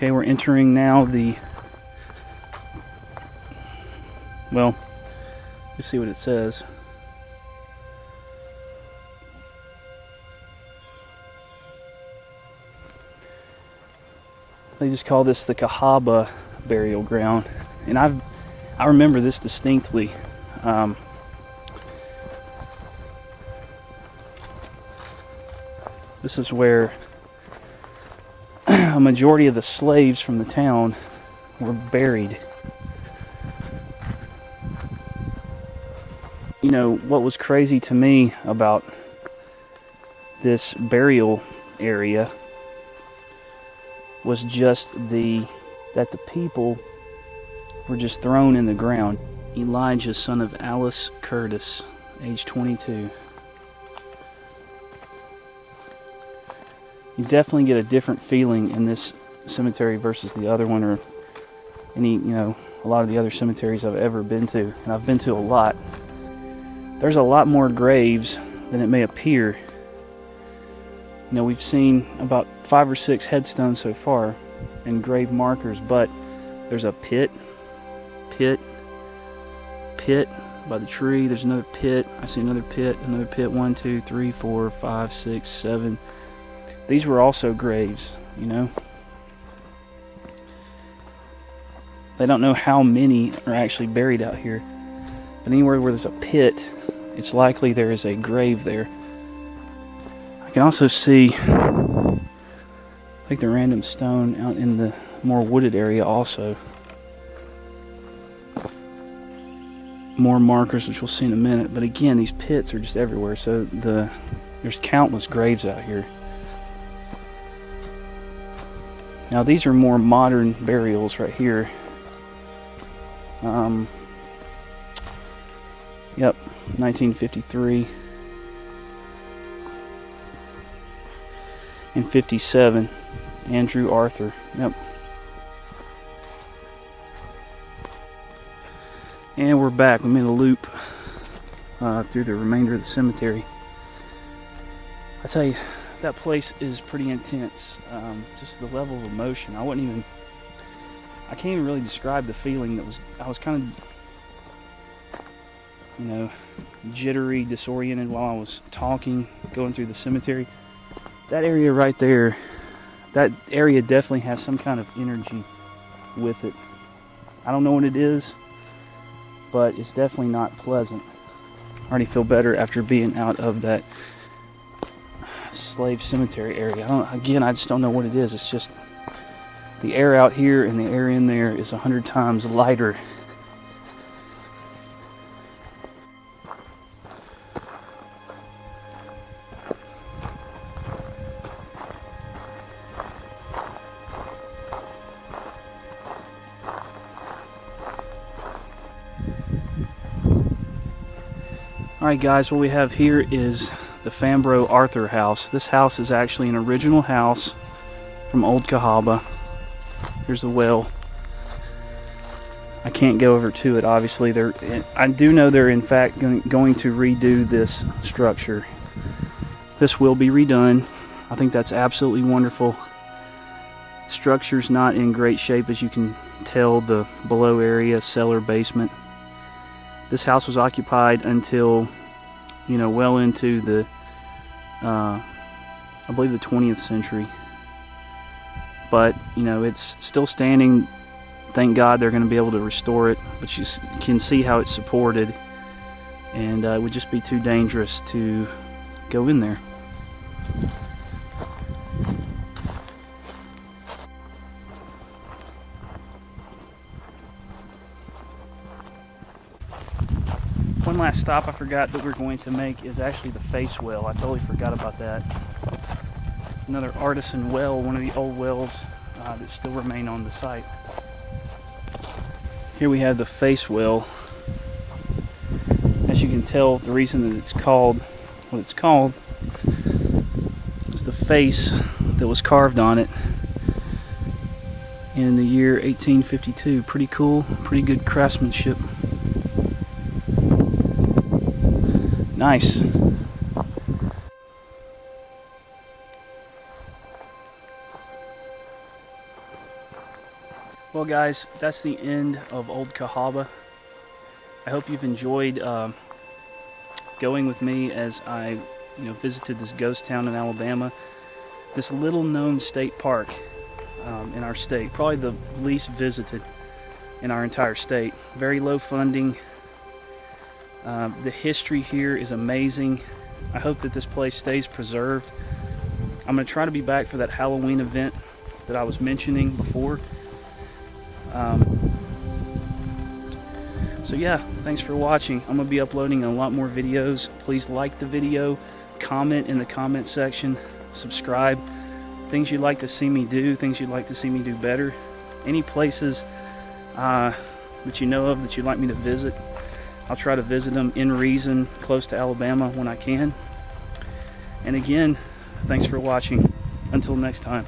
Okay, we're entering now the, well, let's see what it says. They just call this the Cahawba burial ground, and I remember this distinctly. This is where a majority of the slaves from the town were buried. You know, what was crazy to me about this burial area was just that the people were just thrown in the ground. Elijah, son of Alice Curtis, age 22. You definitely get a different feeling in this cemetery versus the other one, or any, a lot of the other cemeteries I've ever been to, and I've been to a lot. There's a lot more graves than it may appear. We've seen about 5 or 6 headstones so far and grave markers, but there's a pit by the tree. There's another pit. I see another pit. 1, 2, 3, 4, 5, 6, 7. These were also graves, They don't know how many are actually buried out here. But anywhere where there's a pit, it's likely there is a grave there. I can also see, like, the random stone out in the more wooded area also. More markers, which we'll see in a minute. But again, these pits are just everywhere. So there's countless graves out here. Now these are more modern burials right here. Yep, 1953 and 57. Andrew Arthur. Yep. And we're back. We made a loop through the remainder of the cemetery. I tell you, that place is pretty intense. Just the level of emotion. I can't even really describe the feeling that was. I was kind of, jittery, disoriented while I was talking, going through the cemetery. That area right there, that area definitely has some kind of energy with it. I don't know what it is, but it's definitely not pleasant. I already feel better after being out of that slave cemetery area. I just don't know what it is. It's just the air out here and the air in there is 100 times lighter. Alright guys, what we have here is the Fambro Arthur house. This house is actually an original house from old Cahawba. Here's the well. I can't go over to it, obviously. I do know they're in fact going to redo this structure. This will be redone. I think that's absolutely wonderful. Structure's not in great shape, as you can tell, the below area, cellar, basement. This house was occupied until, well into the, I believe the 20th century. But, it's still standing. Thank God they're going to be able to restore it. But you can see how it's supported. And it would just be too dangerous to go in there. One last stop I forgot that we're going to make is actually the face well. I totally forgot about that. Another artisan well, one of the old wells that still remain on the site. Here we have the face well. As you can tell, the reason that it's called what it's called is the face that was carved on it in the year 1852. Pretty cool, pretty good craftsmanship. Nice. Well guys, that's the end of Old Cahawba. I hope you've enjoyed going with me as I visited this ghost town in Alabama. This little known state park in our state, probably the least visited in our entire state. Very low funding. The history here is amazing. I hope that this place stays preserved. I'm going to try to be back for that Halloween event that I was mentioning before. So yeah, thanks for watching. I'm going to be uploading a lot more videos. Please like the video, comment in the comment section, subscribe. Things you'd like to see me do, things you'd like to see me do better. Any places that you know of that you'd like me to visit, I'll try to visit them in reason, close to Alabama when I can. And again, thanks for watching. Until next time.